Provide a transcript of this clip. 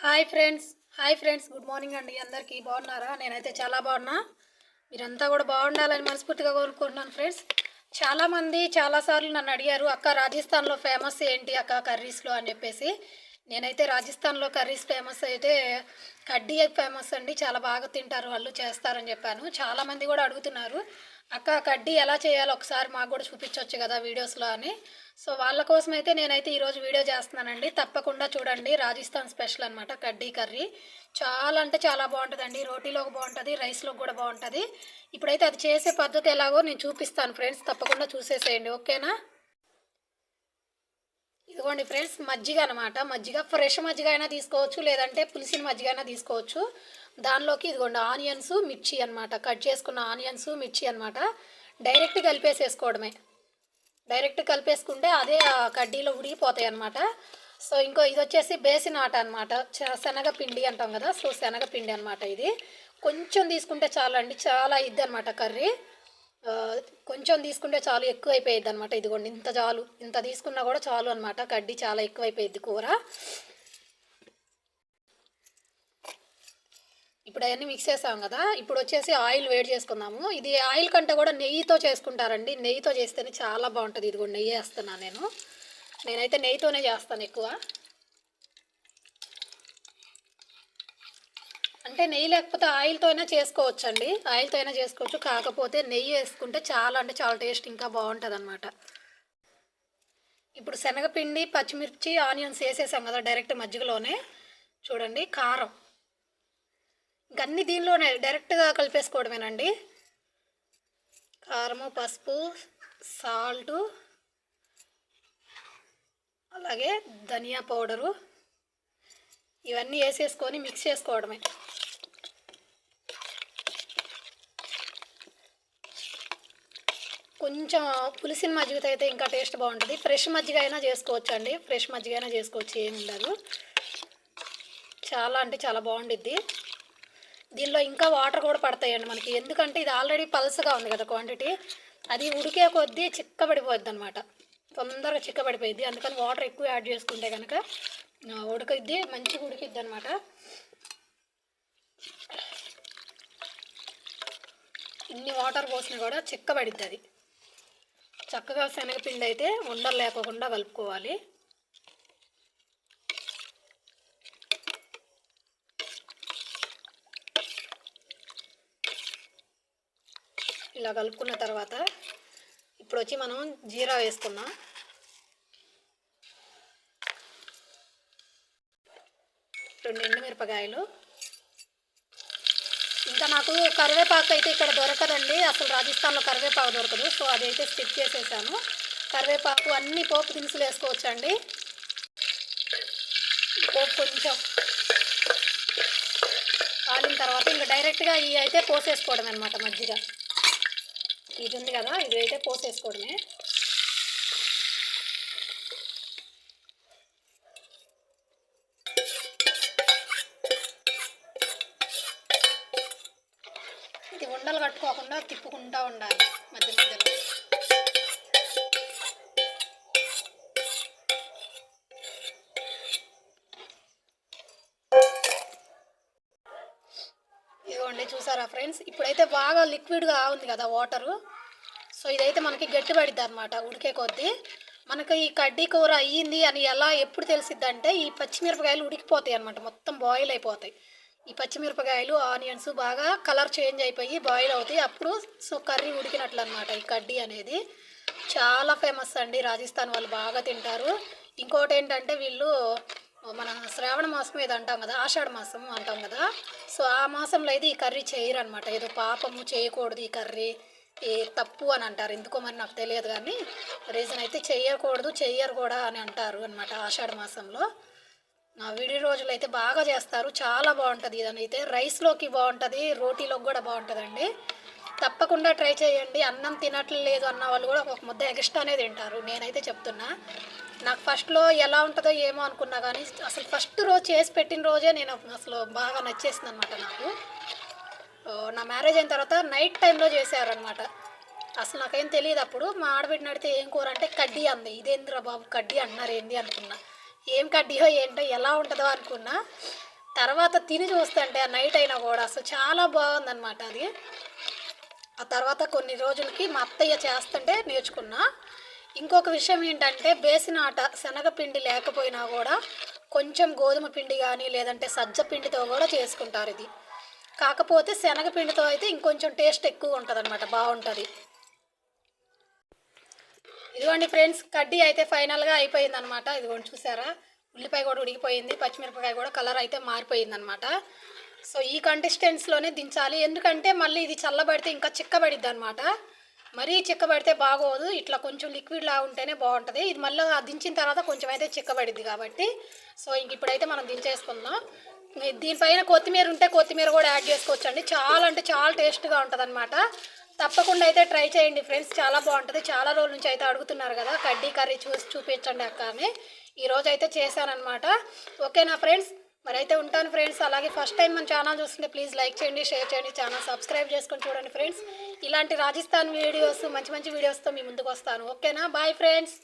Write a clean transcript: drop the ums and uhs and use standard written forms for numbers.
Hi friends good morning అండి. అందరికీ బాగున్నారా? నేనైతే చాలా బాగున్నా. మీరంతా కూడా బాగుండాలని మనస్ఫూర్తిగా కోరుకుంటున్నాను ఫ్రెండ్స్. చాలామంది చాలాసార్లు నన్ను అడిగారు, అక్క రాజస్థాన్లో ఫేమస్ ఏంటి అక్క కర్రీస్లో అని చెప్పేసి. నేనైతే రాజస్థాన్లో కర్రీస్ ఫేమస్ అయితే కడ్డీ ఫేమస్ అండి. చాలా బాగా తింటారు, వాళ్ళు చేస్తారని చెప్పాను. చాలామంది కూడా అడుగుతున్నారు, అక్క కడ్డీ ఎలా చేయాలో ఒకసారి మాకు కూడా చూపించవచ్చు కదా వీడియోస్లో అని. సో వాళ్ళ కోసం అయితే నేనైతే ఈరోజు వీడియో చేస్తున్నానండి. తప్పకుండా చూడండి. రాజస్థాన్ స్పెషల్ అనమాట కడ్డీ కర్రీ. చాలా అంటే చాలా బాగుంటుందండి. రోటీలోకి బాగుంటుంది, రైస్లోకి కూడా బాగుంటుంది. ఇప్పుడైతే అది చేసే పద్ధతి ఎలాగో నేను చూపిస్తాను ఫ్రెండ్స్. తప్పకుండా చూసేసేయండి, ఓకేనా? ఇదిగోండి ఫ్రెండ్స్, మజ్జిగ అనమాట. మజ్జిగ ఫ్రెష్ మజ్జిగ అయినా తీసుకోవచ్చు, లేదంటే పులిసిన మజ్జిగ అయినా తీసుకోవచ్చు. దానిలోకి ఇదిగోండి ఆనియన్స్, మిర్చి అనమాట. కట్ చేసుకున్న ఆనియన్స్, మిర్చి అనమాట. డైరెక్ట్ కలిపేసేసుకోవడమే. డైరెక్ట్ కలిపేసుకుంటే అదే కడ్డీలో ఉడికిపోతాయి అనమాట. సో ఇంకో ఇది వచ్చేసి బేసిన్ ఆట అనమాట. శనగపిండి అంటాం కదా, సో శనగపిండి అనమాట. ఇది కొంచెం తీసుకుంటే చాలండి, చాలా ఇద్ది అనమాట కర్రీ. కొంచెం తీసుకుంటే చాలు, ఎక్కువ అయిపోయింది అనమాట. ఇదిగోండి ఇంత చాలు, ఇంత తీసుకున్నా కూడా చాలు అనమాట. కడ్డీ చాలా ఎక్కువైపోయింది కూర. ఇప్పుడు అవన్నీ మిక్స్ చేసాం కదా. ఇప్పుడు వచ్చేసి ఆయిల్ వేడి చేసుకుందాము. ఇది ఆయిల్ కంటే కూడా నెయ్యితో చేసుకుంటారండి. నెయ్యితో చేస్తేనే చాలా బాగుంటుంది. ఇదిగోండి నెయ్యి వేస్తున్నాను నేనైతే నెయ్యితోనే చేస్తాను ఎక్కువ. అంటే నెయ్యి లేకపోతే ఆయిల్తో అయినా చేసుకోవచ్చు అండి. ఆయిల్తో అయినా చేసుకోవచ్చు, కాకపోతే నెయ్యి వేసుకుంటే చాలా అంటే చాలా టేస్ట్ ఇంకా బాగుంటుంది అనమాట. ఇప్పుడు శనగపిండి, పచ్చిమిర్చి, ఆనియన్స్ వేసేసాం కదా డైరెక్ట్ మజ్జిగలోనే. చూడండి కారం ఇంకన్నీ దీనిలోనే డైరెక్ట్గా కలిపేసుకోవడమేనండి. కారము, పసుపు, సాల్టు, అలాగే ధనియా పౌడరు, ఇవన్నీ వేసేసుకొని మిక్స్ చేసుకోవడమే. కొంచెం పులిసిన మజ్జిగతో అయితే ఇంకా టేస్ట్ బాగుంటుంది. ఫ్రెష్ మజ్జిగ అయినా చేసుకోవచ్చు అండి. ఫ్రెష్ మజ్జిగ అయినా చేసుకోవచ్చు, ఏమి ఉండదు. చాలా అంటే చాలా బాగుండిద్ది. దీనిలో ఇంకా వాటర్ కూడా పడతాయండి మనకి, ఎందుకంటే ఇది ఆల్రెడీ పల్సగా ఉంది కదా క్వాంటిటీ. అది ఉడికే కొద్దీ చిక్కబడిపోద్ది అనమాట, తొందరగా చిక్కబడిపోయిద్ది. అందుకని వాటర్ ఎక్కువ యాడ్ చేసుకుంటే కనుక ఉడికిద్ది, మంచిగా ఉడికిద్ది అనమాట. ఇన్ని వాటర్ పోసినా కూడా చిక్కబడిద్ది అది. చక్కగా శనగపిండి అయితే ఉండలు లేకోకుండా కలుపుకోవాలి. ఇలా కలుపుకున్న తర్వాత ఇప్పుడు వచ్చి మనం జీరా వేసుకున్నాం. 2 ఎండుమిరపకాయలు. ఇంకా నాకు కరివేపాకు అయితే ఇక్కడ దొరకదండి, అసలు రాజస్థాన్లో కరివేపాకు దొరకదు. సో అదైతే స్కిప్ చేసేసాను. కరివేపాకు అన్ని పోపు దినుసులు వేసుకోవచ్చు అండి. పోపు కొంచెం కాలిన తర్వాత ఇంకా డైరెక్ట్గా ఇవి అయితే పోసేసుకోవడం అనమాట. మజ్జిగ ఇది ఉంది కదా, ఇది అయితే పోసేసుకోవడమే. ఇది ఉండలు కట్టుకోకుండా తిప్పుకుంటూ ఉండాలి మధ్య మధ్యలో. ఇదిగోండి చూసారా ఫ్రెండ్స్, ఇప్పుడైతే బాగా లిక్విడ్గా ఉంది కదా వాటరు. సో ఇదైతే మనకి గట్టి పడిద్ది అనమాట ఉడికే కొద్దీ. మనకి ఈ కడ్డీ కూర అయ్యింది అని ఎప్పుడు తెలిసిద్ది అంటే, ఈ పచ్చిమిరపకాయలు ఉడికిపోతాయి అనమాట, మొత్తం బాయిల్ అయిపోతాయి. ఈ పచ్చిమిరపకాయలు, ఆనియన్స్ బాగా కలర్ చేంజ్ అయిపోయి బాయిల్ అవుతాయి. అప్పుడు సో కర్రీ ఉడికినట్లు అనమాట. ఈ కడ్డీ అనేది చాలా ఫేమస్ అండి. రాజస్థాన్ వాళ్ళు బాగా తింటారు. ఇంకోటి ఏంటంటే వీళ్ళు మన శ్రావణ మాసం ఏదో అంటాం కదా, ఆషాఢ మాసం అంటాం కదా. సో ఆ మాసంలో అయితే ఈ కర్రీ చేయరు అనమాట. ఏదో పాపము, చేయకూడదు ఈ కర్రీ, ఏ తప్పు అని అంటారు. ఎందుకో మరి నాకు తెలియదు, కానీ రీజన్ అయితే చెయ్యకూడదు, చెయ్యరు కూడా అని అంటారు అనమాట ఆషాఢ మాసంలో. విడి రోజులు అయితే బాగా చేస్తారు, చాలా బాగుంటుంది. ఇదనైతే రైస్లోకి బాగుంటుంది, రోటీలోకి కూడా బాగుంటుందండి. తప్పకుండా ట్రై చేయండి. అన్నం తినట్లేదు అన్న వాళ్ళు కూడా ఒక ముద్ద ఎక్స్ట్రానే తింటారు, నేనైతే చెప్తున్నా. నాకు ఫస్ట్లో ఎలా ఉంటుందో ఏమో అనుకున్నా, కానీ అసలు ఫస్ట్ రోజు చేసి పెట్టిన రోజే నేను అసలు బాగా నచ్చేసింది అనమాట నాకు. నా మ్యారేజ్ అయిన తర్వాత నైట్ టైంలో చేశారనమాట. అసలు నాకేం తెలియదు అప్పుడు. మా ఆడబిడ్డని అడిగితే ఏం కూర అంటే కడ్డీ అంది. ఇదేంద్రా బాబు కడ్డీ అన్నారు ఏంది అనుకున్నా. ఏం కడ్డీయో ఏంటో ఎలా ఉంటుందో అనుకున్నా. తర్వాత తిని చూస్తుంటే ఆ నైట్ అయినా కూడా అసలు చాలా బాగుందన్నమాట అది. ఆ తర్వాత కొన్ని రోజులకి మా అత్తయ్య చేస్తుంటే నేర్చుకున్నా. ఇంకొక విషయం ఏంటంటే బేసిన ఆట శనగపిండి లేకపోయినా కూడా కొంచెం గోధుమ పిండి కానీ లేదంటే సజ్జ పిండితో కూడా చేసుకుంటారు ఇది. కాకపోతే శనగపిండితో అయితే ఇంకొంచెం టేస్ట్ ఎక్కువ ఉంటుంది అనమాట, బాగుంటుంది. ఇదిగోండి ఫ్రెండ్స్, కడ్డీ అయితే ఫైనల్గా అయిపోయింది అనమాట. ఇదిగోండి చూసారా, ఉల్లిపాయ కూడా ఉడికిపోయింది, పచ్చిమిరపకాయ కూడా కలర్ అయితే మారిపోయింది అనమాట. సో ఈ కంటెస్టెంట్స్లోనే దించాలి, ఎందుకంటే మళ్ళీ ఇది చల్లబడితే ఇంకా చిక్కబడిద్ది అనమాట. మరీ చిక్కబడితే బాగోదు, ఇట్లా కొంచెం లిక్విడ్లా ఉంటేనే బాగుంటుంది. ఇది మళ్ళీ దించిన తర్వాత కొంచెం అయితే చిక్కబడిద్ది కాబట్టి. సో ఇంక ఇప్పుడైతే మనం దించేసుకుందాం. దీనిపైన కొత్తిమీర ఉంటే కొత్తిమీర కూడా యాడ్ చేసుకోవచ్చు అండి. చాలా అంటే చాలా టేస్ట్గా ఉంటుంది అనమాట. తప్పకుండా అయితే ట్రై చేయండి ఫ్రెండ్స్, చాలా బాగుంటుంది. చాలా రోజుల నుంచి అయితే అడుగుతున్నారు కదా కడ్డీ కర్రీ చూపించండి అక్క అని. ఈరోజు అయితే చేశానమాట. ఓకేనా ఫ్రెండ్స్, మరి అయితే ఉంటాను ఫ్రెండ్స్. అలాగే ఫస్ట్ టైం మన ఛానల్ చూస్తుంటే ప్లీజ్ లైక్ చేయండి, షేర్ చేయండి, ఛానల్ సబ్స్క్రైబ్ చేసుకొని చూడండి ఫ్రెండ్స్. ఇలాంటి రాజస్థాన్ వీడియోస్, మంచి మంచి వీడియోస్తో మీ ముందుకు వస్తాను. ఓకేనా, బాయ్ ఫ్రెండ్స్.